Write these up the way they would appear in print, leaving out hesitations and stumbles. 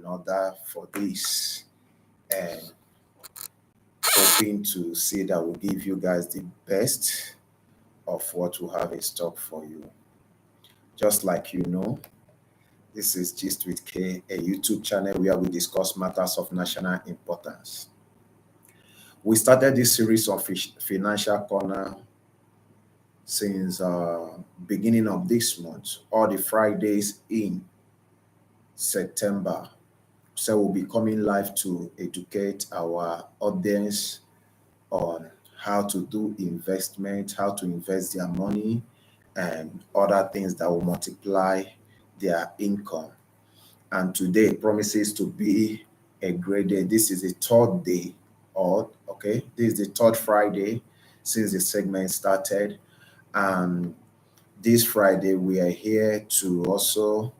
in order for this, and hoping to see that we give you guys the best of what we have in stock for you. Just like you know, this is Gist with K, a YouTube channel where we discuss matters of national importance. We started this series of Financial Corner since beginning of this month, all the Fridays in September. So we'll be coming live to educate our audience on how to do investment, how to invest their money, and other things that will multiply their income. And today promises to be a great day. This is the third day, this is the third Friday since the segment started. And this Friday, we are here to also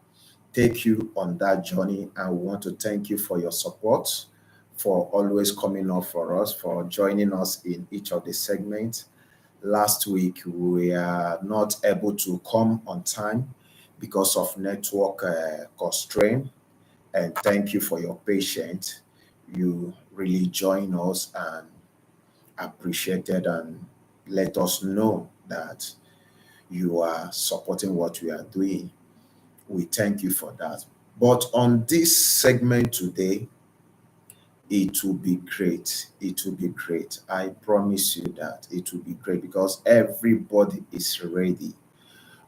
take you on that journey, and we want to thank you for your support, for always coming up for us, for joining us in each of the segments. Last week, we are not able to come on time because of network constraint, and thank you for your patience. You really join us and appreciated and let us know that you are supporting what we are doing. We thank you for that. But on this segment today, it will be great. It will be great. I promise you that it will be great because everybody is ready.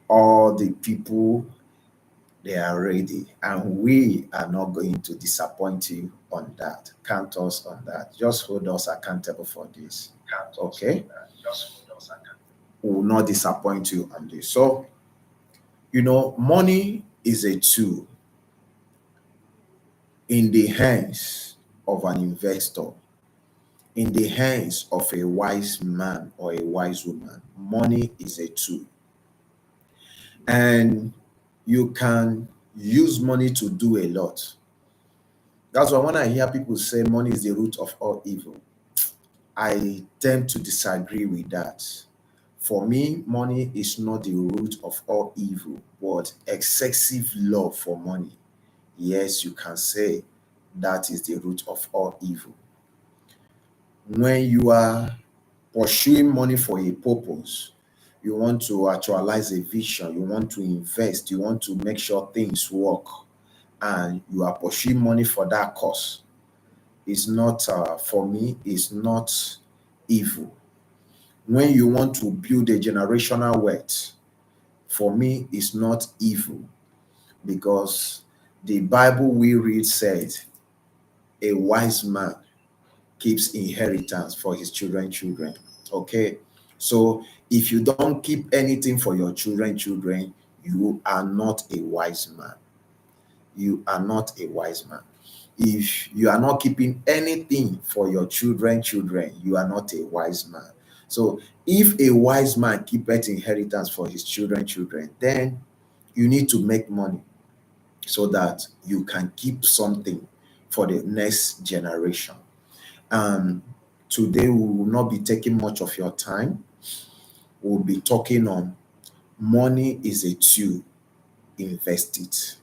All the people, they are ready. And we are not going to disappoint you on that. Count us on that. Just hold us accountable for this. Okay? We will not disappoint you on this. So, money is a tool in the hands of an investor, in the hands of a wise man or a wise woman. Money is a tool. And you can use money to do a lot. That's why when I hear people say money is the root of all evil, I tend to disagree with that. For me, money is not the root of all evil, but excessive love for money. Yes, you can say that is the root of all evil. When you are pursuing money for a purpose, you want to actualize a vision, you want to invest, you want to make sure things work, and you are pursuing money for that cause, it's not, for me, it's not evil. When you want to build a generational wealth, for me, it's not evil, because the Bible we read said, a wise man keeps inheritance for his children. Okay, so if you don't keep anything for your children, you are not a wise man. You are not a wise man. If you are not keeping anything for your children, you are not a wise man. So if a wise man keepeth inheritance for his children, then you need to make money so that you can keep something for the next generation. Today we will not be taking much of your time. We'll be talking on money is a tool, invest it.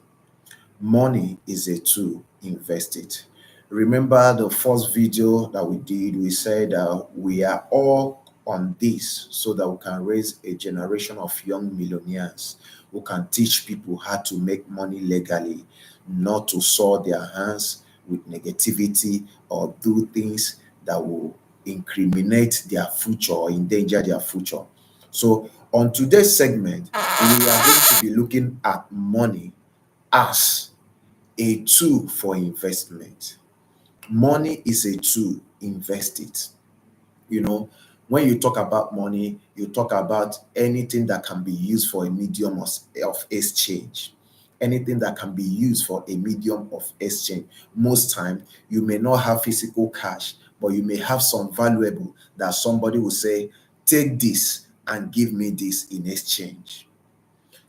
Money is a tool, invest it. Remember the first video that we did, we said we are all on this so that we can raise a generation of young millionaires who can teach people how to make money legally, not to soil their hands with negativity or do things that will incriminate their future or endanger their future. So on today's segment, we are going to be looking at money as a tool for investment. Money is a tool, invest it. When you talk about money, you talk about anything that can be used for a medium of exchange. Anything that can be used for a medium of exchange. Most times, you may not have physical cash, but you may have some valuable that somebody will say, take this and give me this in exchange.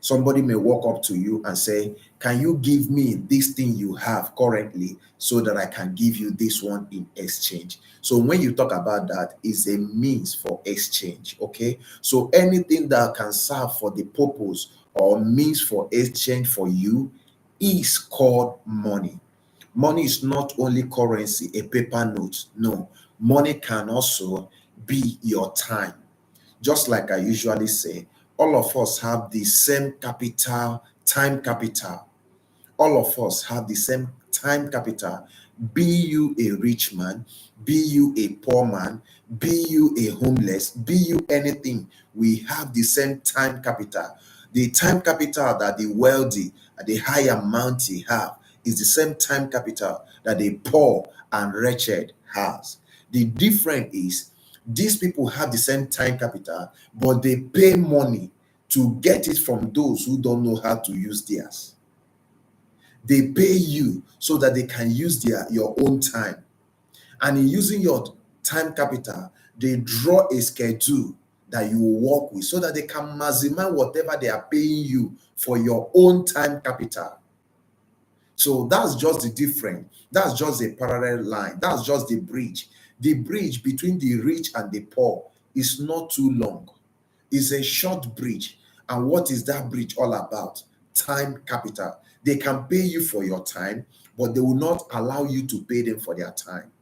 Somebody may walk up to you and say, can you give me this thing you have currently so that I can give you this one in exchange? So when you talk about that, it's a means for exchange, okay? So anything that can serve for the purpose or means for exchange for you is called money. Money is not only currency, a paper note. No, money can also be your time. Just like I usually say, all of us have the same capital, time capital. All of us have the same time capital. Be you a rich man, be you a poor man, be you a homeless, be you anything, we have the same time capital. The time capital that the wealthy, the high amount have, is the same time capital that the poor and wretched has. The difference is these people have the same time capital, but they pay money to get it from those who don't know how to use theirs. They pay you so that they can use your own time. And in using your time capital, they draw a schedule that you will work with so that they can maximize whatever they are paying you for your own time capital. So that's just the difference. That's just a parallel line. That's just the bridge. The bridge between the rich and the poor is not too long. It's a short bridge. And what is that bridge all about? Time capital. They can pay you for your time, but they will not allow you to pay them for their time.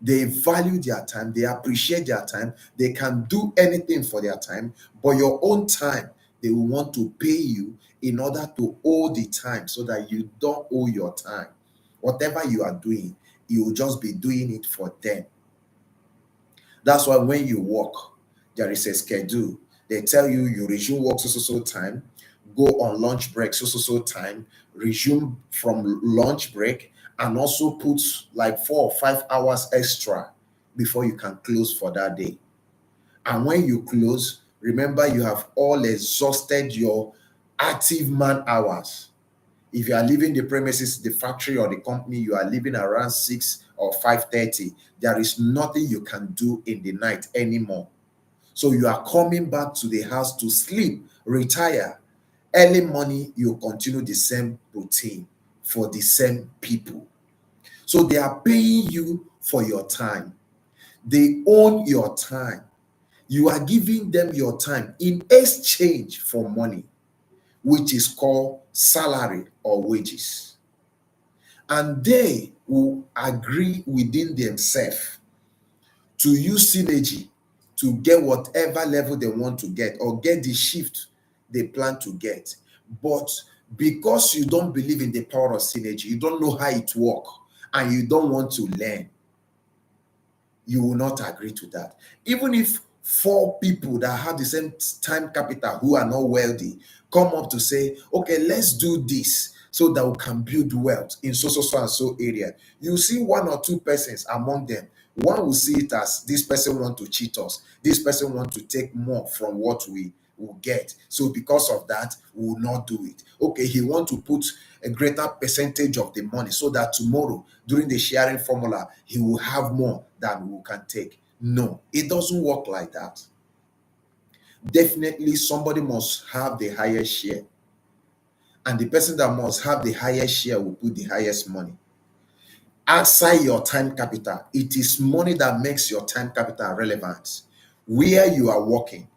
They value their time, they appreciate their time, they can do anything for their time, but your own time, they will want to pay you in order to owe the time so that you don't owe your time. Whatever you are doing, you will just be doing it for them. That's why when you work, there is a schedule. They tell you you resume work so time, go on lunch break so time, resume from lunch break, and also put like 4 or 5 hours extra before you can close for that day. And when you close, remember you have all exhausted your active man hours. If you are leaving the premises, the factory or the company, you are leaving around 6 or 5:30. There is nothing you can do in the night anymore. So you are coming back to the house to sleep, retire. Early morning, you continue the same routine for the same people. So they are paying you for your time. They own your time. You are giving them your time in exchange for money, which is called salary or wages. And they will agree within themselves to use synergy to get whatever level they want to get or get the shift they plan to get. But because you don't believe in the power of synergy, you don't know how it works, and you don't want to learn, you will not agree to that. Even if 4 people that have the same time capital who are not wealthy come up to say, okay, let's do this so that we can build wealth in so and so area. You see 1 or 2 persons among them. One will see it as this person want to cheat us. This person want to take more from what we will get. So because of that, we will not do it. Okay, he want to put a greater percentage of the money so that tomorrow during the sharing formula, he will have more than we can take. No, it doesn't work like that. Definitely somebody must have the highest share. And the person that must have the highest share will put the highest money. Outside your time capital, it is money that makes your time capital relevant. Where you are working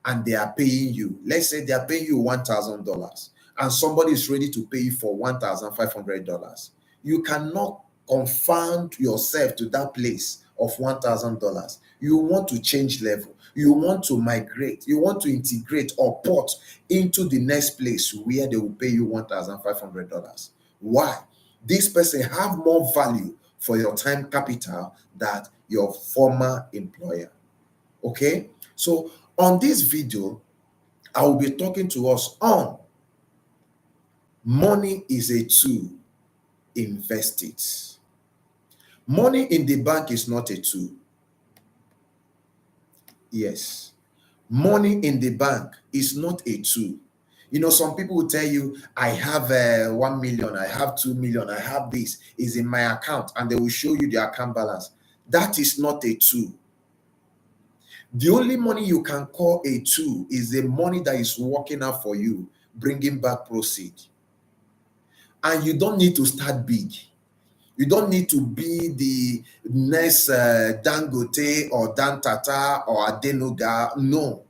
and they are paying you, let's say they are paying you $1,000 and somebody is ready to pay you for $1,500. You cannot confound yourself to that place of $1,000. You want to change level. You want to migrate. You want to integrate or port into the next place where they will pay you $1,500. Why? This person have more value for your time capital than your former employer. Okay? So on this video, I will be talking to us on money is a tool, invest it. Money in the bank is not a tool. Yes. Money in the bank is not a tool. You know, some people will tell you, I have 1 million, I have 2 million, I have this, is in my account, and they will show you the account balance. That is not a tool. The only money you can call a tool is the money that is working out for you, bringing back proceed. And you don't need to start big. You don't need to be the next Dangote or Dan Tata or Adenoga. No.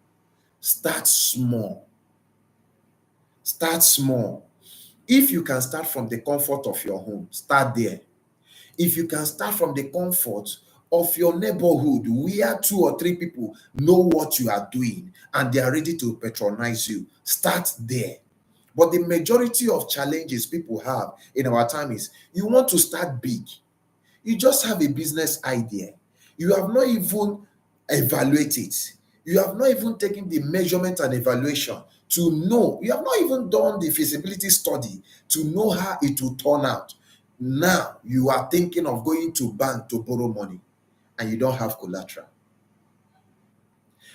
Start small. Start small. If you can start from the comfort of your home, start there. If you can start from the comfort of your neighborhood, where 2 or 3 people know what you are doing and they are ready to patronize you, start there. But the majority of challenges people have in our time is you want to start big. You just have a business idea. You have not even evaluated it. You have not even taken the measurement and evaluation to know. You have not even done the feasibility study to know how it will turn out. Now you are thinking of going to bank to borrow money and you don't have collateral.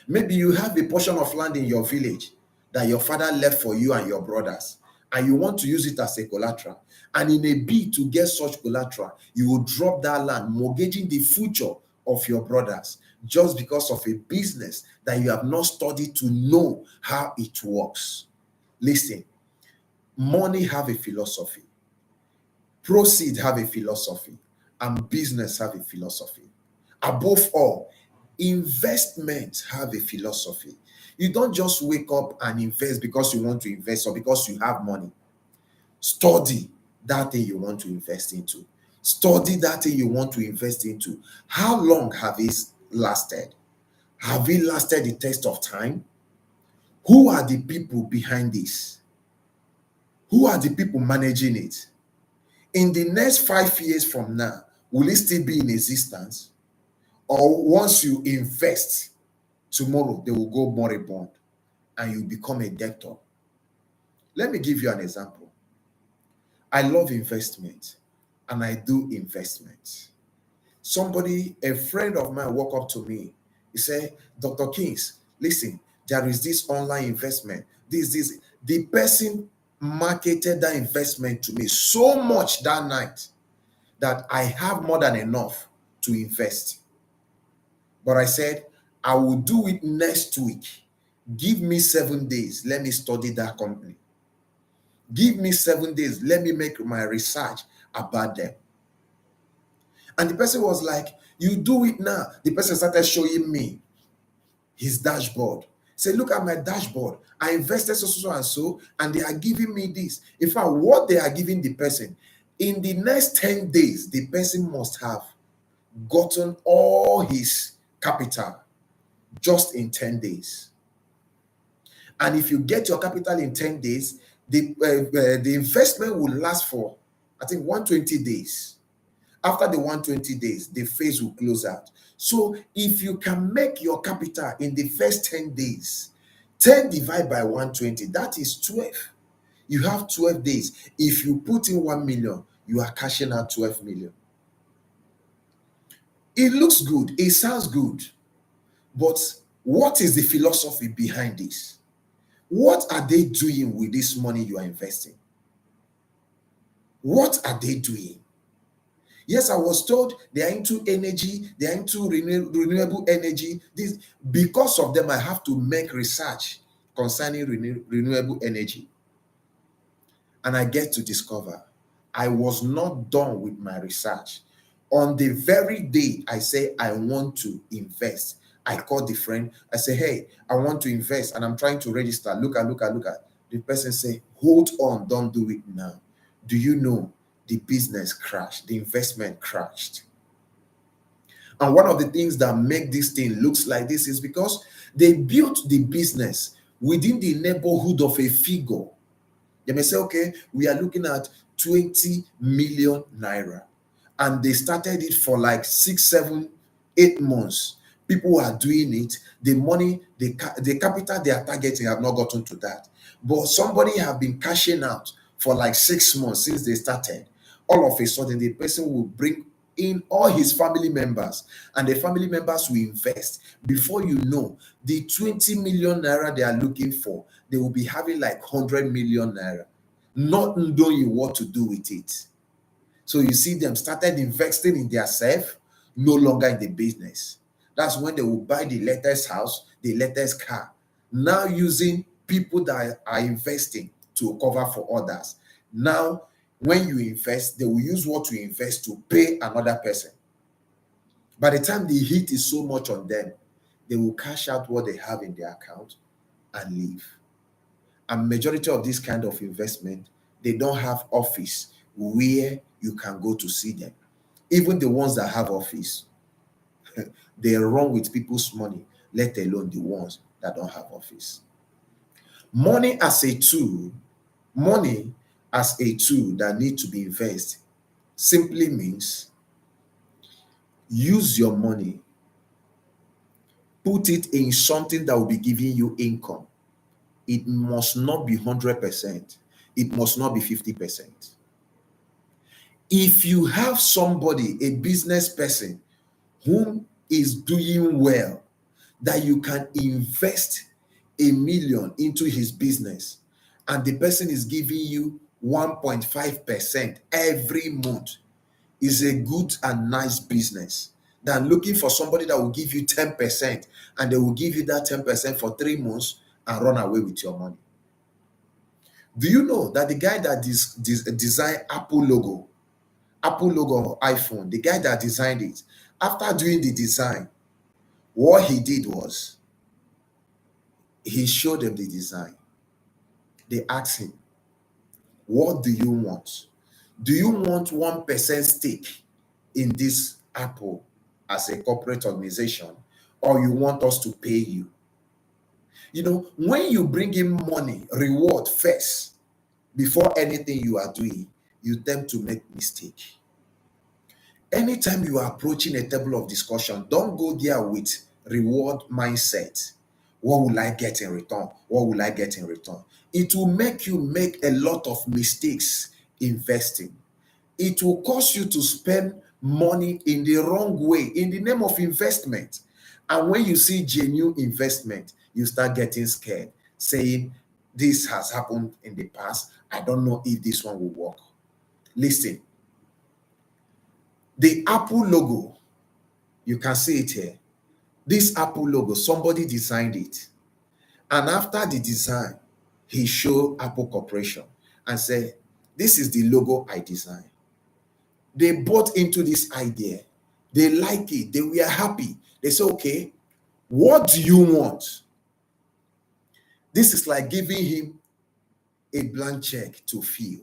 Maybe you have a portion of land in your village that your father left for you and your brothers, and you want to use it as a collateral. And in a bid to get such collateral, you will drop that land, mortgaging the future of your brothers just because of a business that you have not studied to know how it works. Listen, money have a philosophy, proceed have a philosophy, and business have a philosophy. Above all, investment have a philosophy. You don't just wake up and invest because you want to invest or because you have money. Study that thing you want to invest into. Study that thing you want to invest into. How long have it lasted? Have it lasted the test of time? Who are the people behind this? Who are the people managing it? In the next 5 years from now, will it still be in existence? Or once you invest, tomorrow they will go moribund and you become a debtor? Let me give you an example. I love investment and I do investment. A friend of mine, walked up to me. He said, Dr. Kings, listen, there is this online investment. This. The person marketed that investment to me so much that night that I have more than enough to invest. But I said, I will do it next week. Give me 7 days. Let me study that company. Give me 7 days. Let me make my research about them. And the person was like, you do it now. The person started showing me his dashboard. Say, look at my dashboard. I invested so and so, and they are giving me this. In fact, what they are giving the person, in the next 10 days, the person must have gotten all his capital just in 10 days. And if you get your capital in 10 days, the investment will last for, I think, 120 days. After the 120 days, the phase will close out. So if you can make your capital in the first 10 days, 10 divided by 120, that is 12. You have 12 days. If you put in 1 million, you are cashing out 12 million. It looks good. It sounds good. But what is the philosophy behind this? What are they doing with this money you are investing? What are they doing? Yes, I was told they are into energy, they are into renewable energy. Because of them, I have to make research concerning renewable energy. And I get to discover I was not done with my research. On the very day I say I want to invest, I called the friend. I say, hey, I want to invest and I'm trying to register. Look at. The person say, hold on, don't do it now. Do you know the business crashed? The investment crashed. And one of the things that make this thing looks like this is because they built the business within the neighborhood of a figure. They may say, okay, we are looking at 20 million naira. And they started it for like 6, 7, 8 months. People are doing it. The money, the capital they are targeting have not gotten to that. But somebody have been cashing out for like 6 months since they started. All of a sudden, the person will bring in all his family members, and the family members will invest. Before you know, the 20 million naira they are looking for, they will be having like 100 million naira, not knowing what to do with it. So you see them started investing in their self, no longer in the business. That's when they will buy the latest house, the latest car, now using people that are investing to cover for others. Now, when you invest, they will use what you invest to pay another person. By the time the heat is so much on them, they will cash out what they have in their account and leave. And majority of this kind of investment they don't have office where you can go to see them. Even the ones that have office, they run with people's money, let alone the ones that don't have office. Money as a tool, money as a tool that need to be invested simply means use your money, put it in something that will be giving you income. It must not be 100%. It must not be 50%. If you have somebody, a business person, whom is doing well, that you can invest 1 million into his business, and the person is giving you 1.5% every month, is a good and nice business than looking for somebody that will give you 10% and they will give you that 10% for 3 months and run away with your money. Do you know that the guy that designed Apple logo of iPhone, the guy that designed it, after doing the design, what he did was he showed them the design. They asked him, what do you want? Do you want 1% stake in this Apple as a corporate organization, or you want us to pay you? You know, when you bring in money, reward first, before anything you are doing, you tend to make mistake. Anytime you are approaching a table of discussion, don't go there with reward mindset. What will I get in return? What will I get in return? It will make you make a lot of mistakes investing. It will cause you to spend money in the wrong way in the name of investment. And when you see genuine investment, you start getting scared, saying, this has happened in the past. I don't know if this one will work. Listen, the Apple logo, you can see it here. This Apple logo, somebody designed it. And after the design, he showed Apple Corporation and said, this is the logo I designed. They bought into this idea. They like it. They were happy. They said, okay, what do you want? This is like giving him a blank check to fill.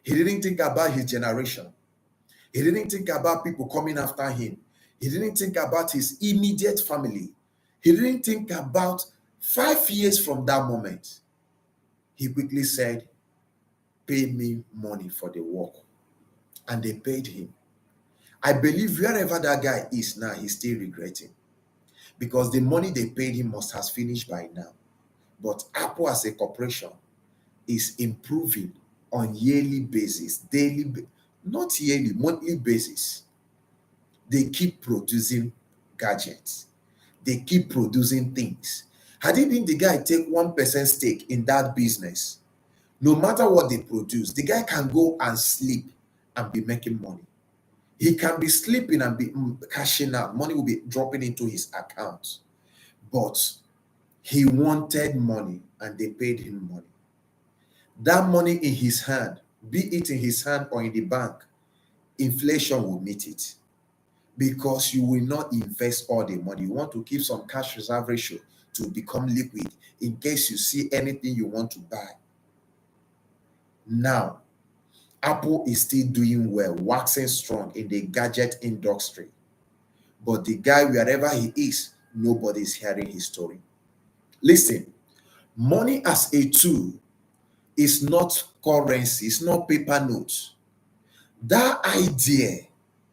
He didn't think about his generation. He didn't think about people coming after him. He didn't think about his immediate family. He didn't think about 5 years from that moment. He quickly said, pay me money for the work. And they paid him. I believe wherever that guy is now, he's still regretting, because the money they paid him must have finished by now. But Apple as a corporation is improving on yearly basis, not yearly, monthly basis. They keep producing gadgets. They keep producing things. Had it been the guy take 1% stake in that business, no matter what they produce, the guy can go and sleep and be making money. He can be sleeping and be cashing out. Money will be dropping into his account. But he wanted money and they paid him money. That money in his hand, be it in his hand or in the bank, inflation will meet it, because you will not invest all the money. You want to keep some cash reserve ratio to become liquid in case you see anything you want to buy. Now, Apple is still doing well, waxing strong in the gadget industry. But the guy, wherever he is, nobody is hearing his story. Listen, money as a tool is not currency, it's not paper notes. That idea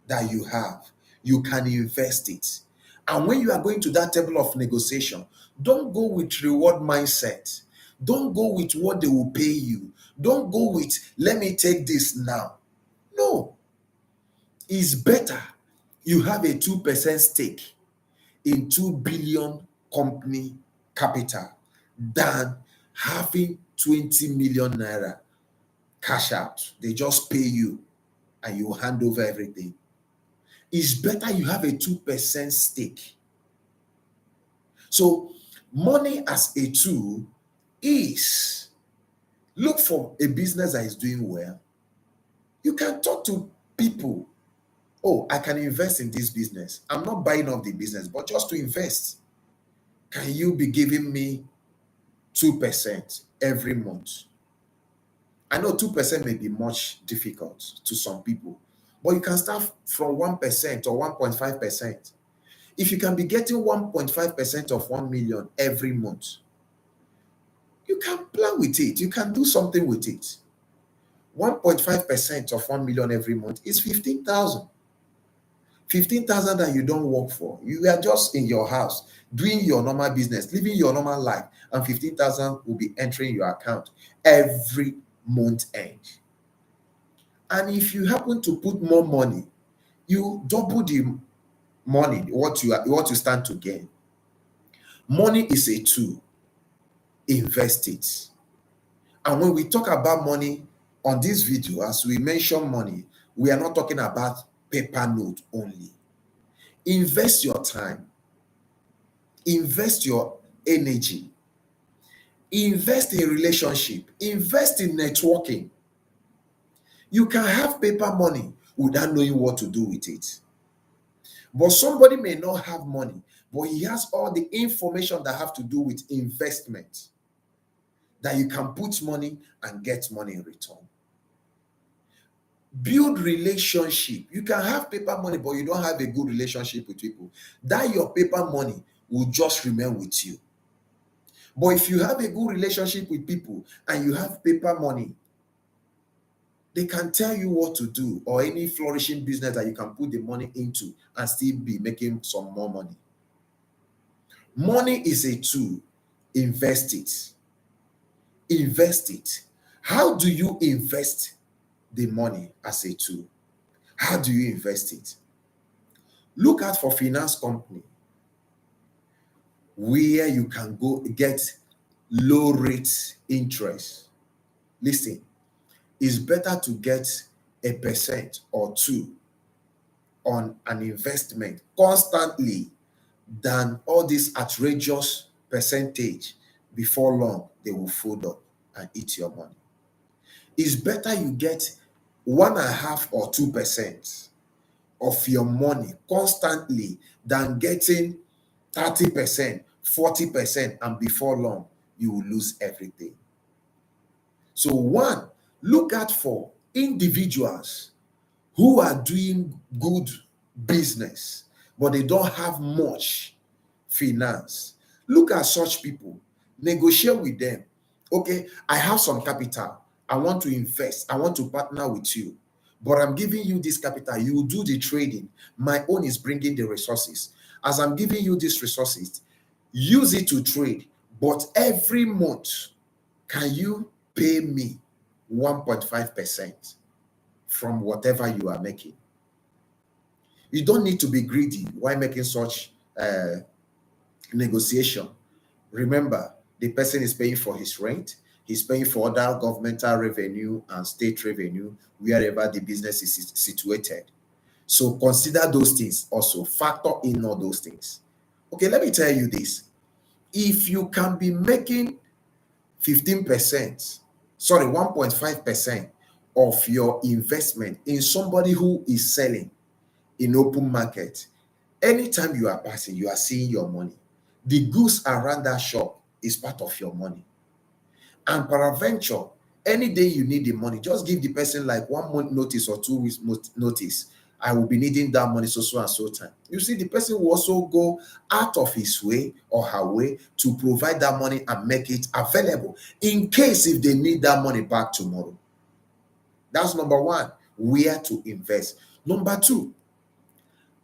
that you have, you can invest it. And when you are going to that table of negotiation, don't go with reward mindset. Don't go with what they will pay you. Don't go with, let me take this now. No. It's better you have a 2% stake in 2 billion company capital than having 20 million naira cash out. They just pay you and you hand over everything. It's better you have a 2% stake. So money as a tool is, look for a business that is doing well. You can talk to people. Oh, I can invest in this business. I'm not buying up the business, but just to invest. Can you be giving me 2% every month? I know 2% may be much difficult to some people, but you can start from 1% or 1.5%. If you can be getting 1.5% of 1 million every month, you can plan with it. You can do something with it. 1.5% of 1 million every month is 15,000. 15,000 that you don't work for. You are just in your house doing your normal business, living your normal life, and 15,000 will be entering your account every month end. And if you happen to put more money, you double the money, what you stand to gain. Money is a tool. Invest it. And when we talk about money on this video, as we mention money, we are not talking about paper note only. Invest your time. Invest your energy. Invest in relationship. Invest in networking. You can have paper money without knowing what to do with it. But somebody may not have money, but he has all the information that have to do with investment, that you can put money and get money in return. Build relationship. You can have paper money, but you don't have a good relationship with people. That your paper money will just remain with you. But if you have a good relationship with people and you have paper money, they can tell you what to do, or any flourishing business that you can put the money into and still be making some more money. Money is a tool. Invest it. Invest it. How do you invest the money as a tool? How do you invest it? Look out for finance company where you can go get low rate interest. Listen, it's better to get 1% or 2% on an investment constantly than all this outrageous percentage. Before long, they will fold up and eat your money. It's better you get 1.5% or 2% of your money constantly than getting 30%, 40%, and before long, you will lose everything. So one, look out for individuals who are doing good business, but they don't have much finance. Look at such people, negotiate with them. Okay, I have some capital. I want to invest. I want to partner with you, but I'm giving you this capital. You do the trading. My own is bringing the resources. As I'm giving you these resources, use it to trade. But every month, can you pay me 1.5% from whatever you are making? You don't need to be greedy while making such negotiation. Remember, the person is paying for his rent. He's paying for other governmental revenue and state revenue wherever the business is situated. So consider those things also. Factor in all those things. Okay, let me tell you this. If you can be making 15%, 1.5% of your investment in somebody who is selling in open market, anytime you are passing, you are seeing your money. The goods around that shop is part of your money. And peradventure, any day you need the money, just give the person like 1 month notice or 2 weeks notice. I will be needing that money so and so time. You see, the person will also go out of his way or her way to provide that money and make it available in case if they need that money back tomorrow. That's number one, where to invest. Number two,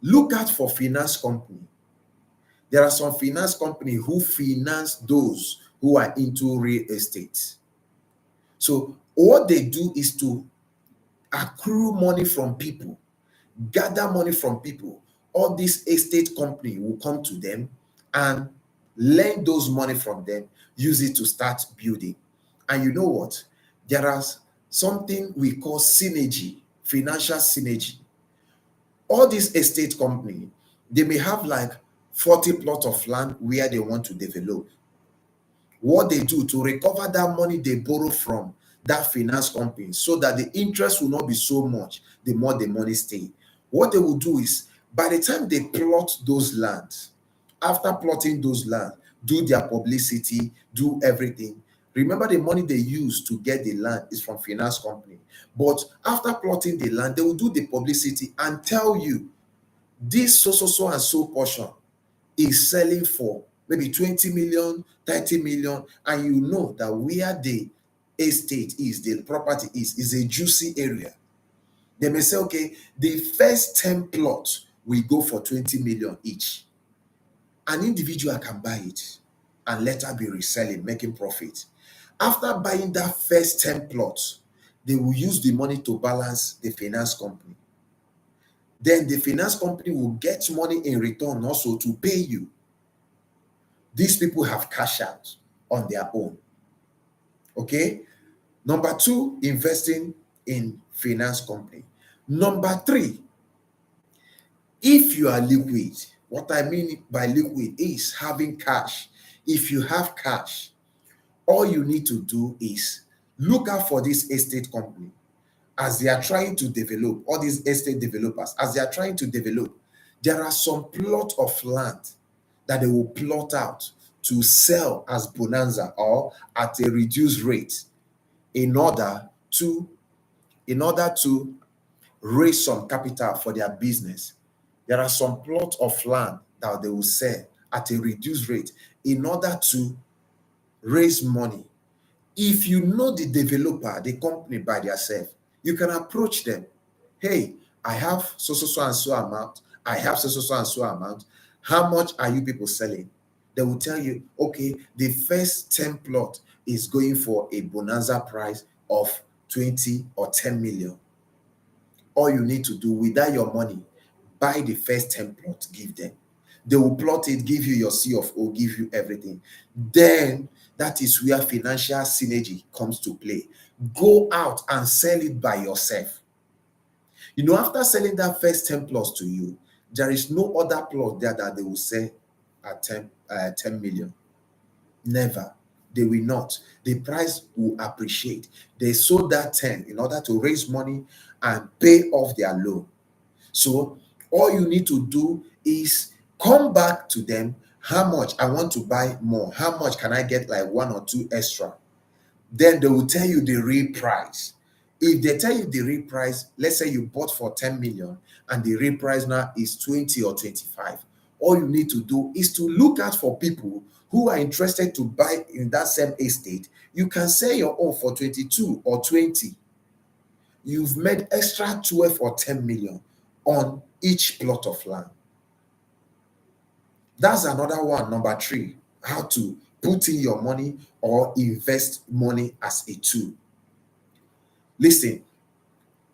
look out for finance company. There are some finance companies who finance those who are into real estate. So what they do is to accrue money from people, gather money from people. All this estate company will come to them and lend those money from them, use it to start building. And you know what? There is something we call synergy, financial synergy. All these estate company, they may have like 40 plots of land where they want to develop. What they do to recover that money they borrow from that finance company so that the interest will not be so much the more the money stay. What they will do is, by the time they plot those lands, after plotting those lands, do their publicity, do everything, Remember, the money they use to get the land is from finance company. But after plotting the land, they will do the publicity and tell you this so and so portion is selling for maybe 20 million, 30 million, and you know that where the estate is, the property is a juicy area. They may say, okay, the first 10 plots will go for 20 million each. An individual can buy it and later be reselling, making profit. After buying that first 10 plots, they will use the money to balance the finance company. Then the finance company will get money in return also to pay you. These people have cash out on their own. Okay? Number two, investing in finance company. Number three, if you are liquid, what I mean by liquid is having cash. If you have cash, all you need to do is look out for this estate company as they are trying to develop, all these estate developers, as they are trying to develop. There are some plot of land that they will plot out to sell as bonanza or at a reduced rate in order to raise some capital for their business. There are some plot of land that they will sell at a reduced rate in order to raise money. If you know the developer, the company by themselves, you can approach them. Hey, I have so and so amount. I have so and so amount. How much are you people selling? They will tell you, okay, the first 10 plot is going for a bonanza price of 20 or 10 million. All you need to do without your money, buy the first 10 plots, give them. They will plot it, give you your C of O, give you everything. Then that is where financial synergy comes to play. Go out and sell it by yourself. You know, after selling that first 10 plots to you, there is no other plot there that they will sell at 10 million. Never. They will not. The price will appreciate. They sold that 10 in order to raise money and pay off their loan. So all you need to do is come back to them. How much? I want to buy more. How much can I get, like 1 or 2 extra? Then they will tell you the real price. If they tell you the real price, let's say you bought for 10 million and the real price now is 20 or 25. All you need to do is to look out for people who are interested to buy in that same estate. You can sell your own for 22 or 20. You've made extra 12 or 10 million on each plot of land. That's another one. Number 3, how to put in your money or invest money as a tool. Listen,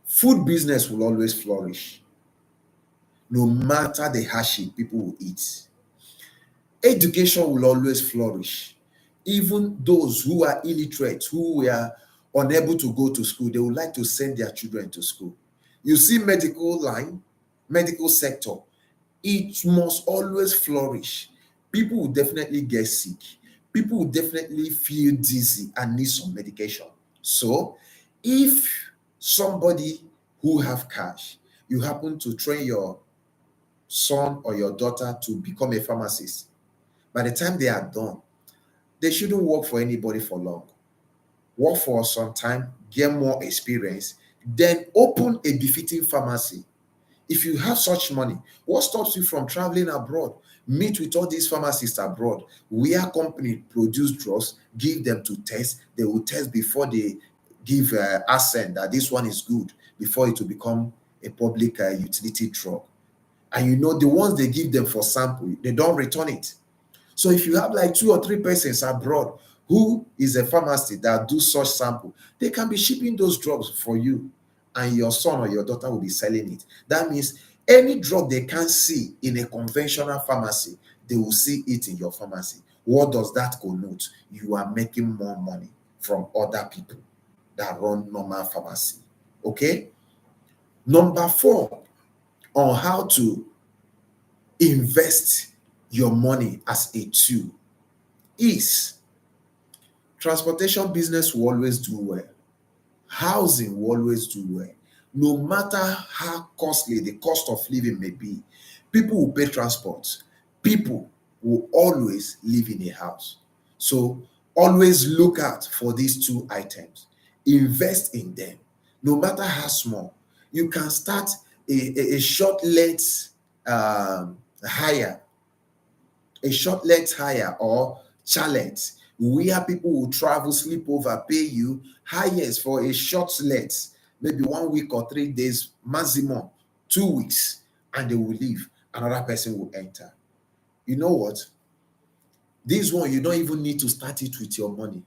food business will always flourish, no matter the hardship people will eat. Education will always flourish. Even those who are illiterate, who were unable to go to school, they would like to send their children to school. You see, medical sector, it must always flourish. People will definitely get sick. People will definitely feel dizzy and need some medication. So if somebody who have cash, you happen to train your son or your daughter to become a pharmacist, by the time they are done, they shouldn't work for anybody for long. Work for some time, get more experience, then open a befitting pharmacy. If you have such money, what stops you from traveling abroad? Meet with all these pharmacists abroad, where company produce drugs, give them to test. They will test before they give assent that this one is good, before it will become a public utility drug. And you know, the ones they give them for sample, they don't return it. So if you have like 2 or 3 persons abroad who is a pharmacist that do such sample, they can be shipping those drugs for you, and your son or your daughter will be selling it. That means any drug they can't see in a conventional pharmacy, they will see it in your pharmacy. What does that connote? You are making more money from other people that run normal pharmacy. Okay? Number 4, on how to invest your money as a tool is transportation business will always do well. Housing will always do well. No matter how costly the cost of living may be, people will pay transport. People will always live in a house. So Always look out for these two items. Invest in them, no matter how small. You can start a short let hire, or chalet, where people will travel, sleep over, pay you highest for a short let, maybe 1 week or 3 days, maximum 2 weeks, and they will leave. Another person will enter. You know what? This one, you don't even need to start it with your money.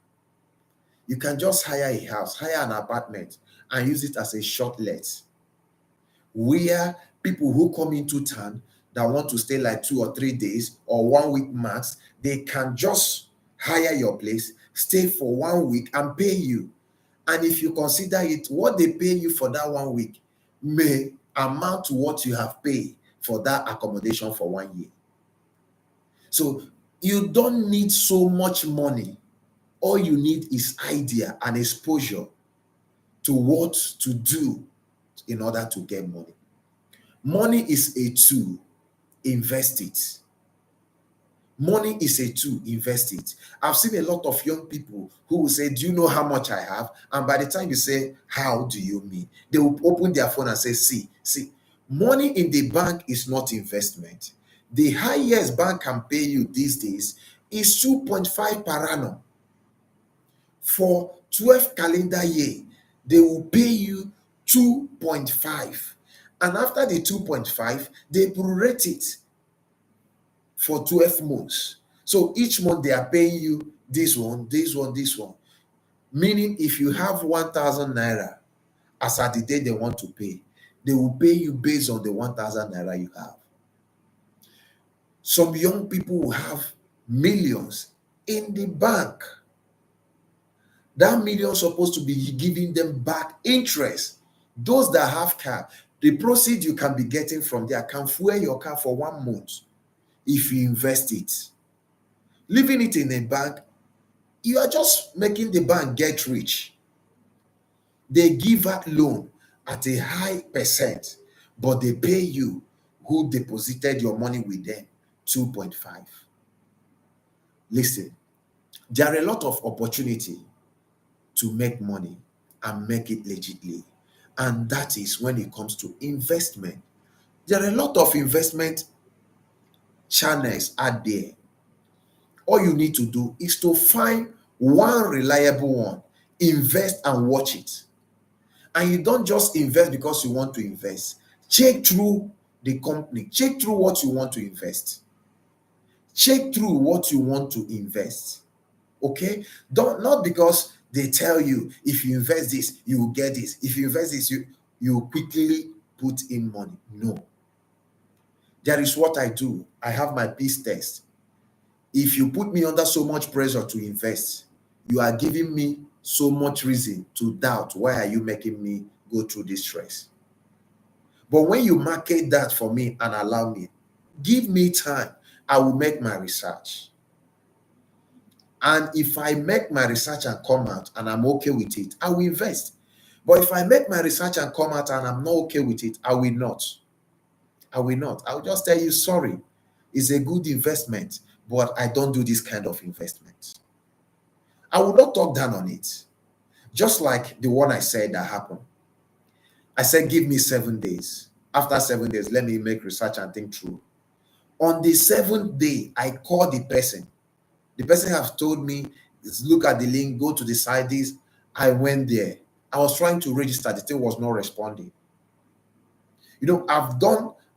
You can just hire a house, hire an apartment, and use it as a short let, where people who come into town that want to stay like 2 or 3 days or 1 week max, they can just hire your place, stay for 1 week, and pay you. And if you consider it, what they pay you for that 1 week may amount to what you have paid for that accommodation for 1 year. So you don't need so much money. All you need is idea and exposure to what to do in order to get money. Money is a tool, invest it. Money is a tool, invest it. I've seen a lot of young people who will say, do you know how much I have? And by the time you say, how do you mean? They will open their phone and say, see, money in the bank is not investment. The highest bank can pay you these days is 2.5 per annum. For 12 calendar year, they will pay you 2.5. And after the 2.5, they prorate it for 12 months. So each month they are paying you this one, this one, this one. Meaning if you have 1,000 naira as at the day they want to pay, they will pay you based on the 1,000 naira you have. Some young people will have millions in the bank. That million is supposed to be giving them back interest. Those that have car, the proceeds you can be getting from there can fuel your car for 1 month if you invest it. Leaving it in a bank, you are just making the bank get rich. They give out loan at a high percent, but they pay you who deposited your money with them 2.5. Listen, there are a lot of opportunity to make money and make it legitly. And that is when it comes to investment. There are a lot of investment channels out there. All you need to do is to find one reliable one, invest and watch it. And you don't just invest because you want to invest. Check through the company, check through what you want to invest. Check through what you want to invest. Okay? Not because they tell you if you invest this, you will get this. If you invest this, you quickly put in money. No. There is what I do. I have my peace test. If you put me under so much pressure to invest, you are giving me so much reason to doubt why are you making me go through this stress. But when you market that for me and allow me, give me time, I will make my research. And if I make my research and come out and I'm okay with it, I will invest. But if I make my research and come out and I'm not okay with it, I will not. I will not. I will just tell you, sorry, it's a good investment, but I don't do this kind of investment. I will not talk down on it. Just like the one I said that happened. I said, give me 7 days. After 7 days, let me make research and think through. On the 7th day, I called the person. The person has told me, look at the link, go to the site. I went there. I was trying to register. The thing was not responding. You know,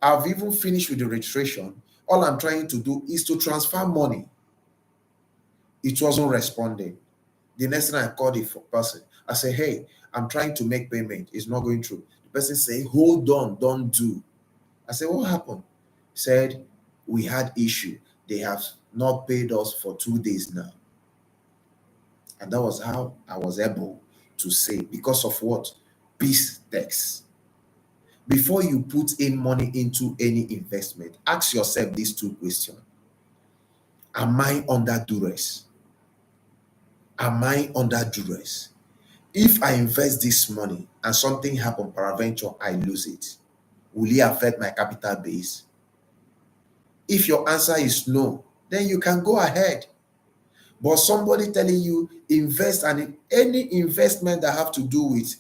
I've even finished with the registration. All I'm trying to do is to transfer money. It wasn't responding. The next thing I called the person. I said, hey, I'm trying to make payment. It's not going through. The person said, hold on, don't do. I said, what happened? He said, we had issue. They have not paid us for 2 days now. And that was how I was able to say, because of what? Peace text. Before you put in money into any investment, ask yourself these 2 questions. Am I under duress? Am I under duress? If I invest this money and something happens, peradventure, I lose it, will it affect my capital base? If your answer is no, then you can go ahead. But somebody telling you invest, and any investment that have to do with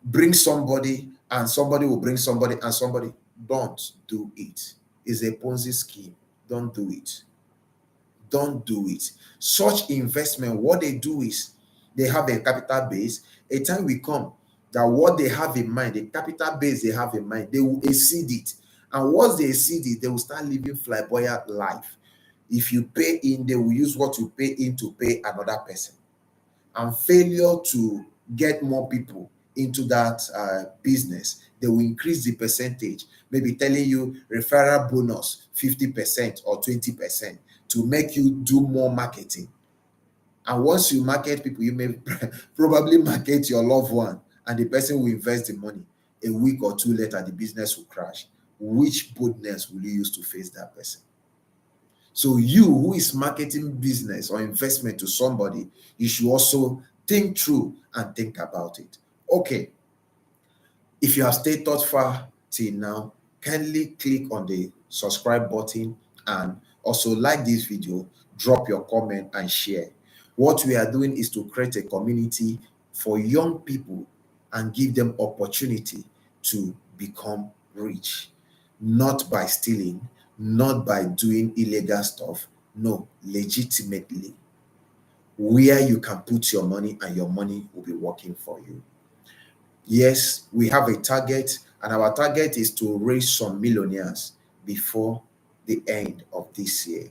bring somebody and somebody will bring somebody and somebody, don't do it. It's a Ponzi scheme. Don't do it. Don't do it. Such investment, what they do is they have a capital base. A time will come that what they have in mind, the capital base they have in mind, they will exceed it. And once they exceed it, they will start living flamboyant life. If you pay in, they will use what you pay in to pay another person. And failure to get more people into that business, they will increase the percentage, maybe telling you referral bonus 50% or 20% to make you do more marketing. And once you market people, you may probably market your loved one, and the person will invest the money. A week or two later, the business will crash. Which boldness will you use to face that person? So you who is marketing business or investment to somebody, you should also think through and think about it. Okay, if you have stayed thus far till now, kindly click on the subscribe button and also like this video, drop your comment and share. What we are doing is to create a community for young people and give them opportunity to become rich, not by stealing, not by doing illegal stuff, no, legitimately, where you can put your money and your money will be working for you. Yes, we have a target, and our target is to raise some millionaires before the end of this year.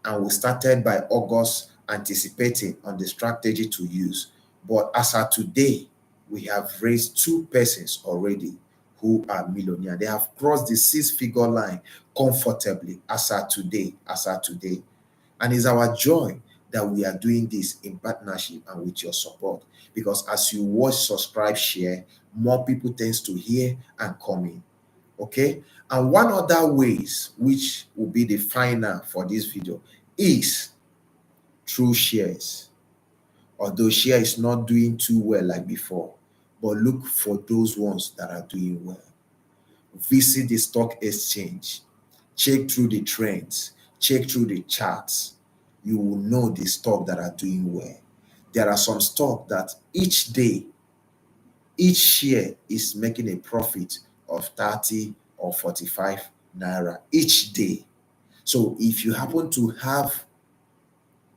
And we started by August anticipating on the strategy to use. But as of today, we have raised two persons already who are millionaires. They have crossed the six-figure line comfortably as of today, And it's our joy that we are doing this in partnership and with your support. Because as you watch, subscribe, share, more people tends to hear and come in. Okay? And one other ways, which will be the final for this video, is through shares. Although share is not doing too well like before, but look for those ones that are doing well. Visit the stock exchange, check through the trends, check through the charts. You will know the stock that are doing well. There are some stock that each day, each share is making a profit of 30 or 45 naira each day. So if you happen to have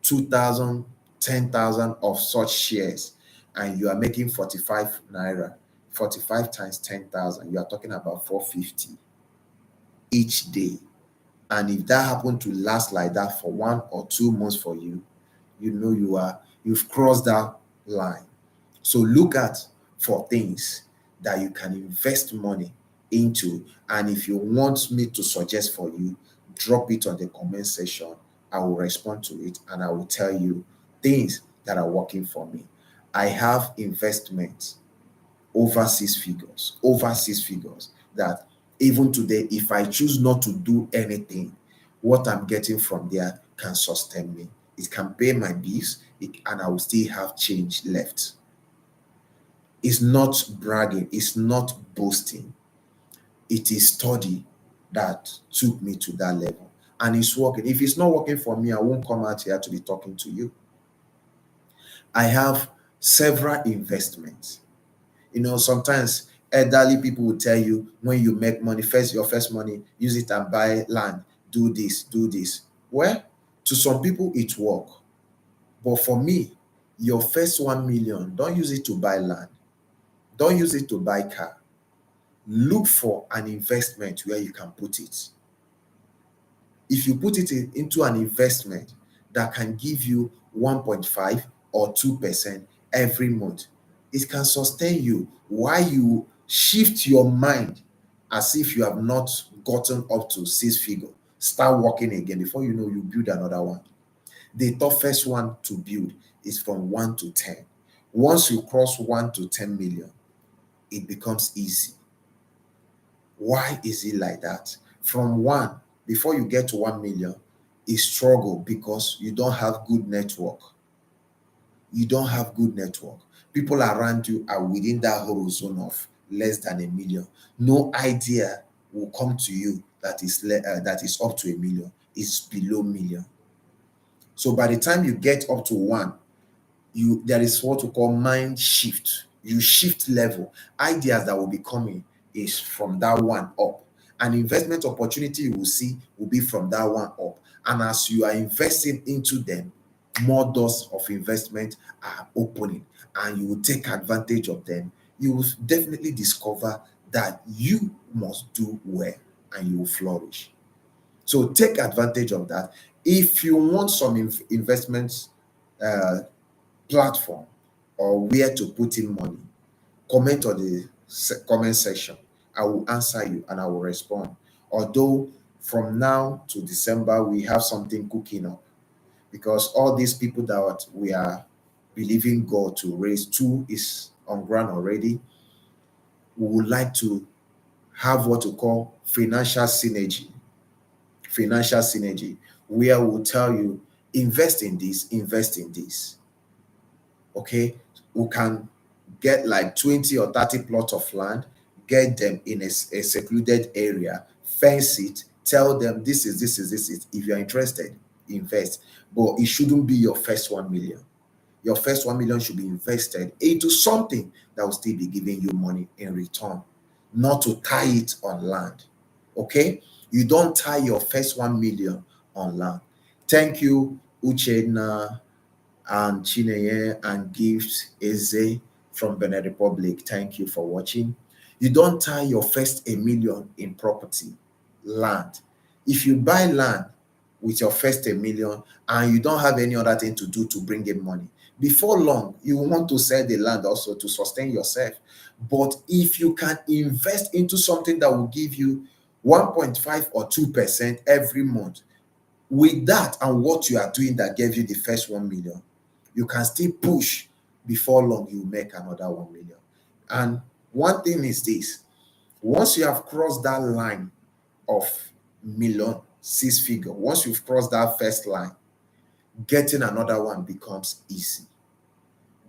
2,000, 10,000 of such shares and you are making 45 naira, 45 times 10,000, you are talking about 450 each day. And if that happened to last like that for 1 or 2 months for you, you know you've crossed that line. So look at for things that you can invest money into. And if you want me to suggest for you, drop it on the comment section. I will respond to it and I will tell you things that are working for me. I have investments over six figures that even today, if I choose not to do anything, what I'm getting from there can sustain me. It can pay my bills, and I will still have change left. It's not bragging, it's not boasting. It is study that took me to that level. And it's working. If it's not working for me, I won't come out here to be talking to you. I have several investments. Sometimes elderly people will tell you when you make money, your first money, use it and buy land, do this, do this. Well, to some people it work. But for me, your first 1 million, don't use it to buy land. Don't use it to buy car. Look for an investment where you can put it. If you put it into an investment that can give you 1.5 or 2% every month, it can sustain you while you shift your mind as if you have not gotten up to six figure. Start working again. Before you know, you build another one. The toughest one to build is from 1 to 10. Once you cross 1 to 10 million, it becomes easy. Why is it like that? From 1, before you get to 1 million, is struggle because you don't have good network. You don't have good network. People around you are within that horizon of less than 1 million. No idea will come to you that is up to 1 million. It's below 1 million. So by the time you get up to one, there is what we call mind shift. You shift level. Ideas that will be coming is from that one up. An investment opportunity you will see will be from that one up. And as you are investing into them, more doors of investment are opening, and you will take advantage of them. You will definitely discover that you must do well and you will flourish. So take advantage of that. If you want some investments uh, platform or where to put in money, comment on the comment section. I will answer you and I will respond. Although from now to December, we have something cooking up, because all these people that we are believing God to raise, two is on ground already. We would like to have what we call financial synergy. Financial synergy, where we'll tell you, invest in this, invest in this. Okay, we can get like 20 or 30 plots of land, get them in a secluded area, fence it, tell them this is. If you're interested, invest. But it shouldn't be your first 1 million. Your first 1 million should be invested into something that will still be giving you money in return, not to tie it on land. Okay, you don't tie your first 1 million on land. Thank you, Uchenna and Chineye and Gift Eze from Benin Republic. Thank you for watching. You don't tie your first 1 million in property, land. If you buy land with your first 1 million and you don't have any other thing to do to bring in money, before long, you want to sell the land also to sustain yourself. But if you can invest into something that will give you 1.5 or 2% every month, with that and what you are doing that gave you the first 1 million, you can still push. Before long, you make another 1 million. And one thing is this: once you have crossed that line of million, six figure, once you've crossed that first line, getting another one becomes easy.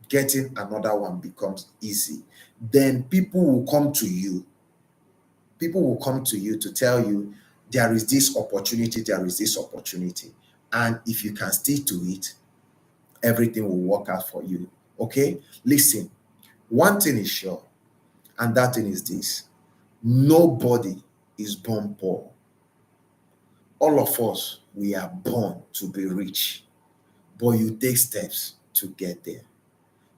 Getting another one becomes easy. Then people will come to you. People will come to you to tell you there is this opportunity, there is this opportunity. And if you can stick to it, everything will work out for you. Okay? Listen, one thing is sure, and that thing is this: nobody is born poor. All of us, we are born to be rich, but you take steps to get there.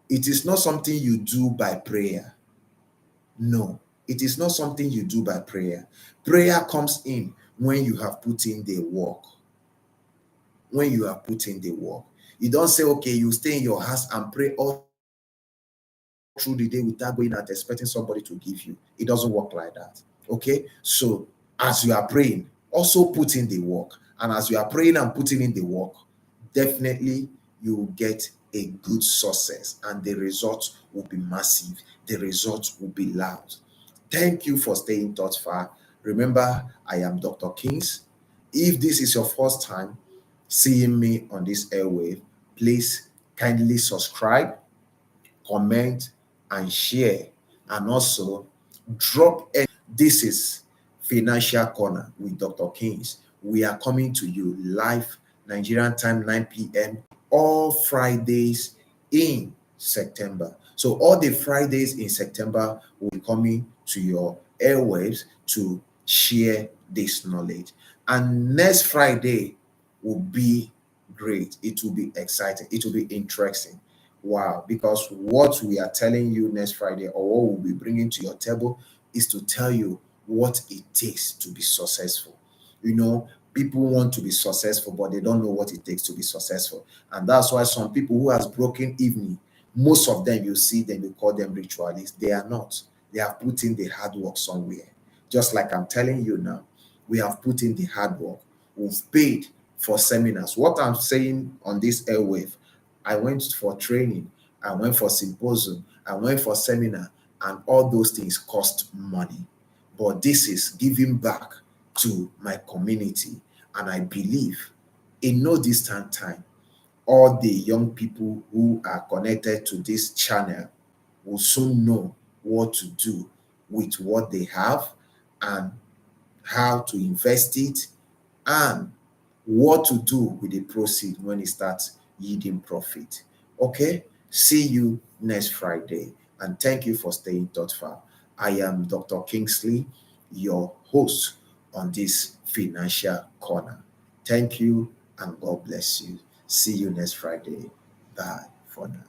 It is not something you do by prayer. No, it is not something you do by prayer. Prayer comes in when you have put in the work. When you have put in the work. You don't say, okay, you stay in your house and pray all through the day without going out expecting somebody to give you. It doesn't work like that. Okay? So as you are praying, also put in the work. And as you are praying and putting in the work, definitely you will get a good success, and the results will be massive. The results will be loud. Thank you for staying thus far. Remember, I am Dr. Kings. If this is your first time seeing me on this airwave, please kindly subscribe, comment, and share. And also drop a this is Financial Corner with Dr. Kings. We are coming to you live Nigerian time 9 p.m. all Fridays in September. So all the Fridays in September will be coming to your airwaves to share this knowledge. And next Friday will be great. It will be exciting. It will be interesting. Wow. Because what we are telling you next Friday, or what we'll be bringing to your table, is to tell you what it takes to be successful. You know, people want to be successful, but they don't know what it takes to be successful. And that's why some people who has broken evening, most of them, you see them, you call them ritualists. They are not. They have put in the hard work somewhere. Just like I'm telling you now, we have put in the hard work. We've paid for seminars. What I'm saying on this airwave, I went for training, I went for symposium, I went for seminar, and all those things cost money. But this is giving back to my community. And I believe in no distant time, all the young people who are connected to this channel will soon know what to do with what they have and how to invest it and what to do with the proceed when it starts yielding profit. Okay, see you next Friday, and thank you for staying thoughtful. I am Dr. Kingsley, your host on this financial corner. Thank you and God bless you. See you next Friday. Bye for now.